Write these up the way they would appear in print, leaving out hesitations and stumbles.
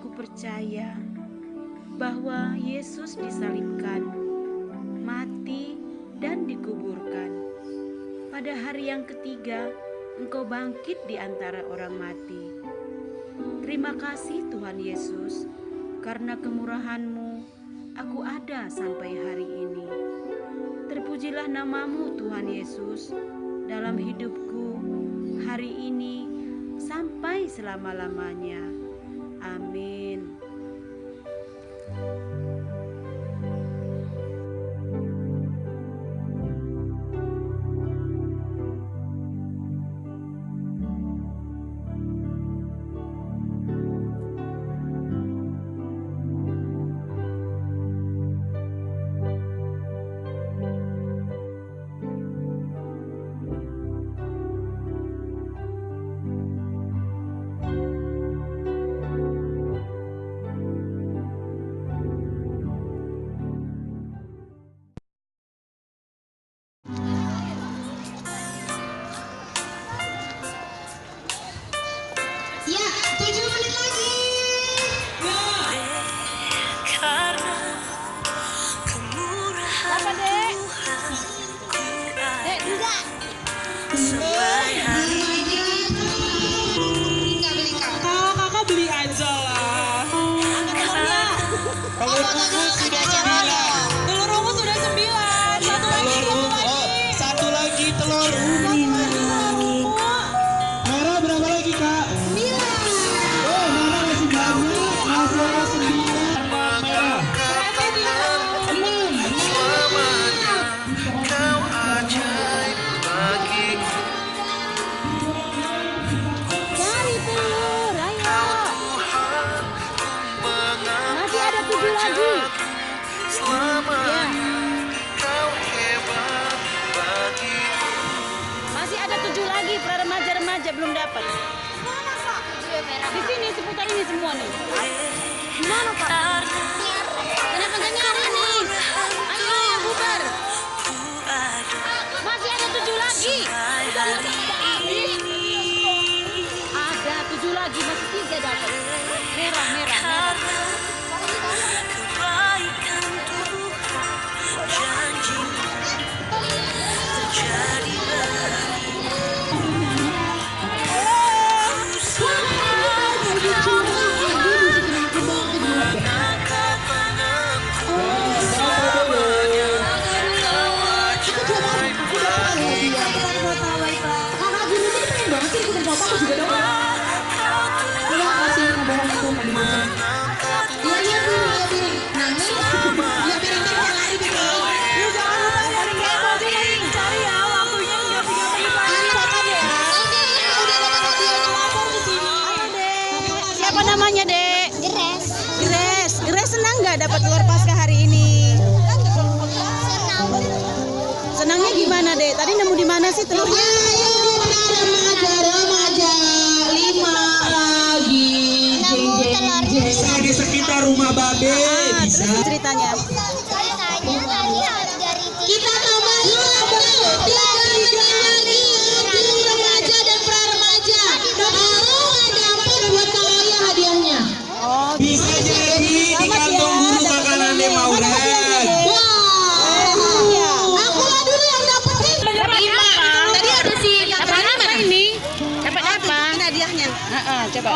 aku percaya bahwa Yesus disalibkan, mati, dan dikuburkan. Pada hari yang ketiga, Engkau bangkit di antara orang mati. Terima kasih Tuhan Yesus, karena kemurahan-Mu aku ada sampai hari ini. Terpujilah nama-Mu Tuhan Yesus dalam hidupku hari ini sampai selama-lamanya. Amin. Ya, 7 menit lagi. Karena kemurahan Tuhan ku ada sampai hari ini. Kalau kakak beli aja lah. Telur ungu sudah 9. Telur ungu sudah 9. Satu lagi telur ungu. Merah berapa lagi kak? 9. Oh merah masih banyak. Masih ada 9. Merah. 6. Selamanya kau ajaib bagiku. Cari telur, ayo. Tuhan Masih ada 7 lagi. selamanya kau hebat bagiku. Masih ada 7 lagi para remaja-remaja belum dapat. Di sini seputar ini semua nih. Gimana Pak? Kenapa nggak nyari nih? Ayo bubar. Masih ada 7 lagi. Ada 7 lagi, masih 3 dapat. Merah, merah, merah. Kebaikan Tuhan janji terjadi menangkap tanganku selamanya kau ajaib bagiku. Kakak guru ini pengen banget sih ikutin foto aku juga dong. Iya kasih ngebohong itu nggak dibohong. Iya iya piring. Nah ini iya piring dia mau lari piring. Yuk jangan lupa dari Gemo piring. Cari ya waktunya udah 3 menit lagi. Ayo makan ya. Oke udah dapat hadiah. Lapor ke sini. Ayo, Dek. Siapa namanya, Dek? Geres. Grace. Grace senang nggak dapat telur Paskah hari ini? Senang. Senangnya gimana, Dek? Tadi nemu di mana sih telurnya? Remaja 5 lagi. Bisa di sekitar rumah babe. Bisa. Terus ceritanya. Kita tambahin waktu 3 menit lagi untuk remaja dan pra remaja. Kalau nggak dapat buat Kak Aya hadiahnya. Oh, Bisa jadi di kantong guru kakak Nande Maurel. Wah, aku lah dulu yang dapetin. Dapat apa? Tadi ada si Dapat apa ini? Dapat apa? Ini hadiahnya. Coba.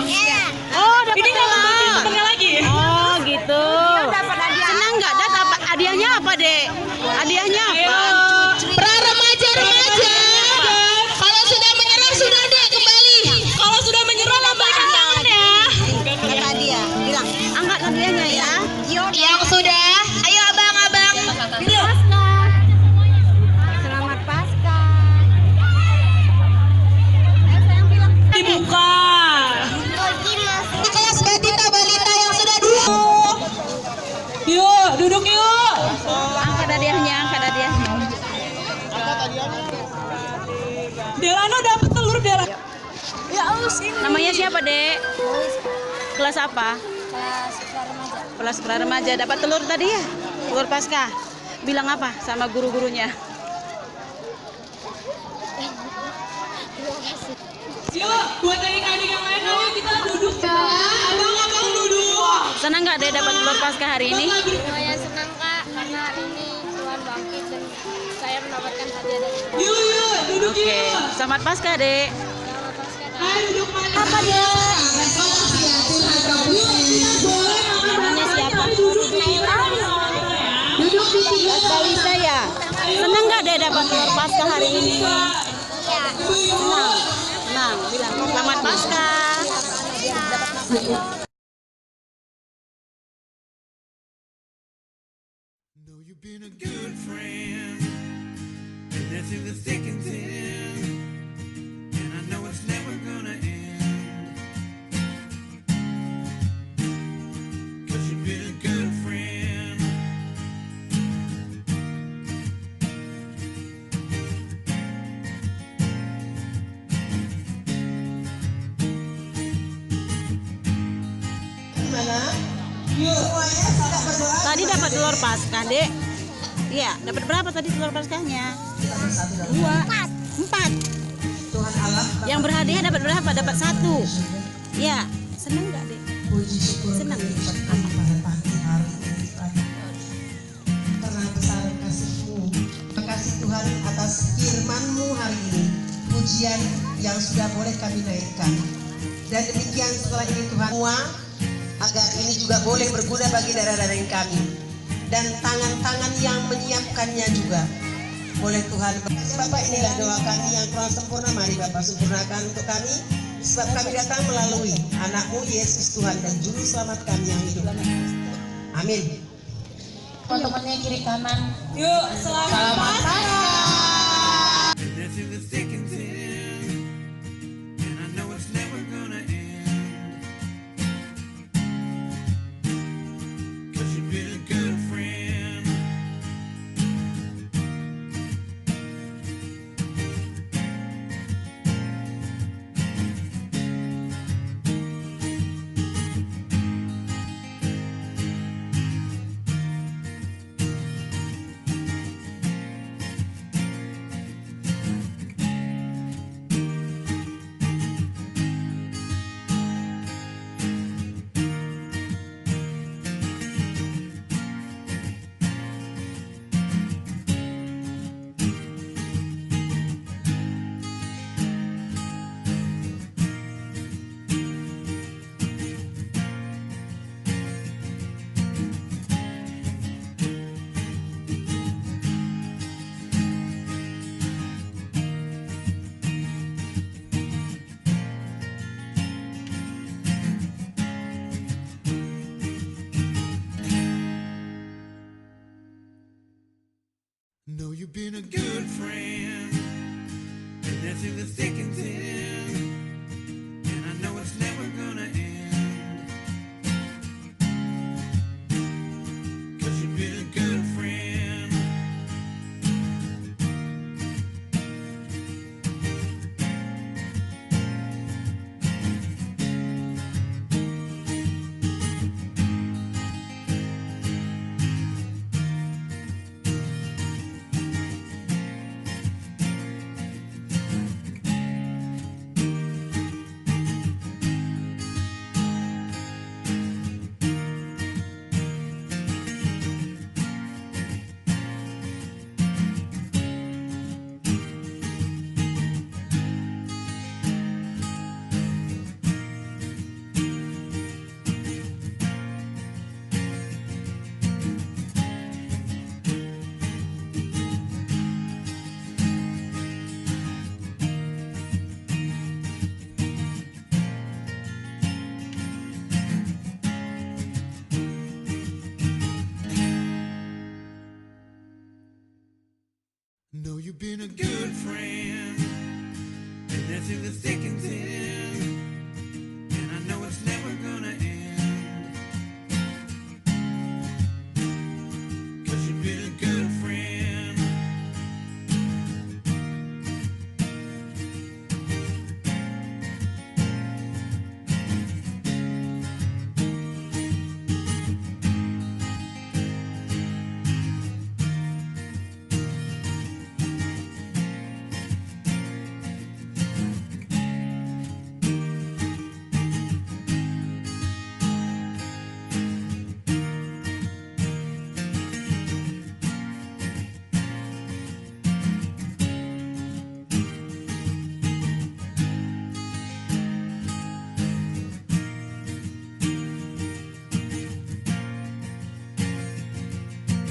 Iya. Oh, dapat Ini nggak telur. temennya lagi. Oh, gitu. Senang nggak? Dapat hadiahnya apa, Dek? Hadiahnya apa? Pra remaja. Kalau sudah menyerah sudah deh kembali. Kalau sudah menyerah lambaikan tangan ya. Kata dia, bilang. Angkat hadiahnya ya. Yang sudah, ayo abang-abang. Selamat Paskah. Dibuka. Kelas Batita Balita yang sudah duduk. Yuk, duduk yuk. Angkat hadiahnya, angkat hadiahnya. Delano dapat telur Delano. Ya Allah sini. Namanya siapa, Dek? Kelas apa? Kelas pra remaja. Dapat telur tadi ya? Telur Paskah. Bilang apa sama guru-gurunya? Yuk, buat adik-adik yang lain, ayo kita duduk. Abang-abang Senang nggak deh dapat telur Paskah hari ini? Saya senang Kak, karena hari ini Tuhan bangkit dan saya mendapatkan hadiah dari Tuhan. Yuk, yuk, duduk yuk. Oke, selamat Paskah dek. Selamat Paskah Kak. Ayo duduk mana? Apa deh? Yuk, kita boleh Namanya siapa? duduk di sini. Duduk di sini. Dalisa ya. Senang nggak deh dapat telur Paskah hari ini? Senang. Senang. Bilang selamat Paskah. Know you've been a good friend, that's in the thick and thin, and I know it's never gonna end. 'Cause you've been a good friend. Gimana? Yuk, semuanya tidak berdoa. Tadi dapat telur Paskah dek. Iya, dapat berapa tadi telur Paskahnya? 2, 4. Tuhan Allah, Yang berhadiah dapat berapa? Dapat 1. Iya, senang nggak dek? puji syukur Senang. kami pada pagi hari ini Tuhan. Karena besar kasih-Mu. Terima kasih Tuhan atas firman-Mu hari ini. Pujian yang sudah boleh kami naikkan. Dan demikian setelah ini Tuhan semua agar ini juga boleh berguna bagi darah-daging kami. Dan tangan-tangan yang menyiapkannya juga. Boleh Tuhan. Bapak, inilah doa kami yang kurang sempurna. Mari Bapak sempurnakan untuk kami. Sebab kami datang melalui anak-Mu Yesus Tuhan dan Juru Selamat kami yang hidup. Amin. Teman-temannya kiri kanan. Yuk, selamat Paskah. That's in the thick and thin, and I know it's never gonna end. 'Cause you've been a good friend. Know you've been a good friend, that's in the thick and thin, and I know it's never gonna end. 'Cause you've been a good friend. Know you've been a good friend, that's in the thick and thin.